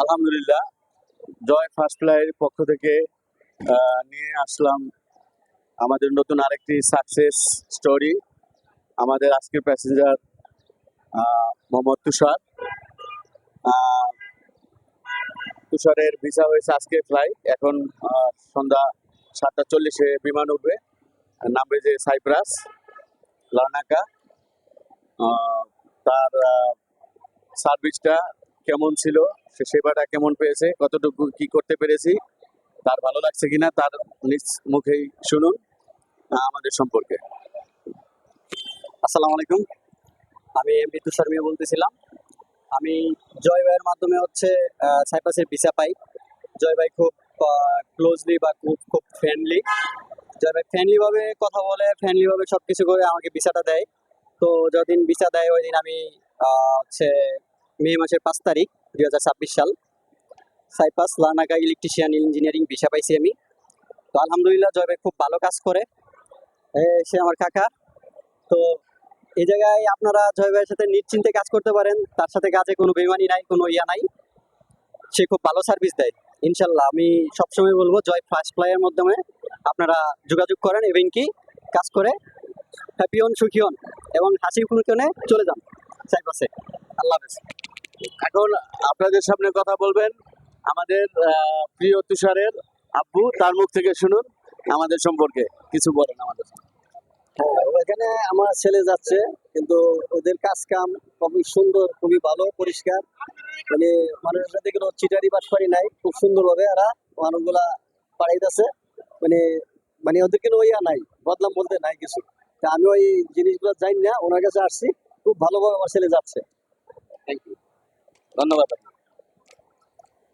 আলহামদুলিল্লাহ, জয় ফার্স্ট ফ্লাইয়ের পক্ষ থেকে নিয়ে আসলাম আমাদের নতুন আরেকটি সাকসেস স্টোরি। আমাদের আজকের প্যাসেঞ্জার মোহাম্মদ তুষার। তুষারের ভিসা হয়েছে আজকে ফ্লাইট, এখন সন্ধ্যা 7:40-এ বিমান উঠবে, নামবে যে সাইপ্রাস লার্নাকা। তার সার্ভিসটা কেমন ছিল, সে সেবাটা কেমন পেয়েছে, কতটুকু কি করতে পেরেছি, তার ভালো লাগছে কিনা তার নিজ মুখেই শুনুন আমাদের সম্পর্কে। আসসালামু আলাইকুম, আমি এমডি তুষার মিয়া বলতেছিলাম। আমি জয় ভাইয়ের মাধ্যমে সাইপ্রাসের ভিসা পাই। জয় ভাই খুব ক্লোজলি বা খুব ফ্রেন্ডলি। জয় ভাই ফ্রেন্ডলিভাবে কথা বলে, ফ্রেন্ডলিভাবে সব কিছু করে আমাকে ভিসাটা দেয়। তো যতদিন ভিসা দেয় ওই দিন আমি মে মাসের 5 তারিখ 2026 সাল Cyprus Larnaca electrician engineering visa পাইছি আমি। তো আলহামদুলিল্লাহ, জয় ভাই খুব ভালো কাজ করে, সে আমার কাকা। তো এই জায়গায় আপনারা জয় ভাইয়ের সাথে নিশ্চিন্তে কাজ করতে পারেন, তার সাথে কাজে কোনো বেমানি নাই, কোনো ইয়া নাই, সে খুব ভালো সার্ভিস দেয়। ইনশাল্লাহ আমি সবসময় বলবো জয় ফার্স্ট ফ্লাইয়ের মাধ্যমে আপনারা যোগাযোগ করেন এবং কি কাজ করে হ্যাপি হন, সুখী হন এবং হাসি ফুলকনে চলে যান সাইপ্রাসে। আল্লাহ হাফেজ। এখন আপনাদের সামনে কথা বলবেন আমাদের প্রিয় তুষারের আব্বু, তার মুখ থেকে শুনুন আমাদের সম্পর্কে কিছু বলেন আমাদের। হ্যাঁ, ওখানে আমার ছেলে যাচ্ছে, কিন্তু ওদের কাজ কাম খুবই সুন্দর, খুবই ভালো, পরিষ্কার। মানে মানুষের সাথে কোনো চিটারি বাটপারি নাই, খুব সুন্দরভাবে এরা মানুষগুলা পাঠাইতেছে। মানে মানে ওদের কোনো ইয়া নাই, বদলাম বলতে নাই কিছু। তা আমি ওই জিনিসগুলো জানি না, ওনার কাছে আসছি, খুব ভালোভাবে আমার ছেলে যাচ্ছে। থ্যাংক ইউ, ধন্যবাদ।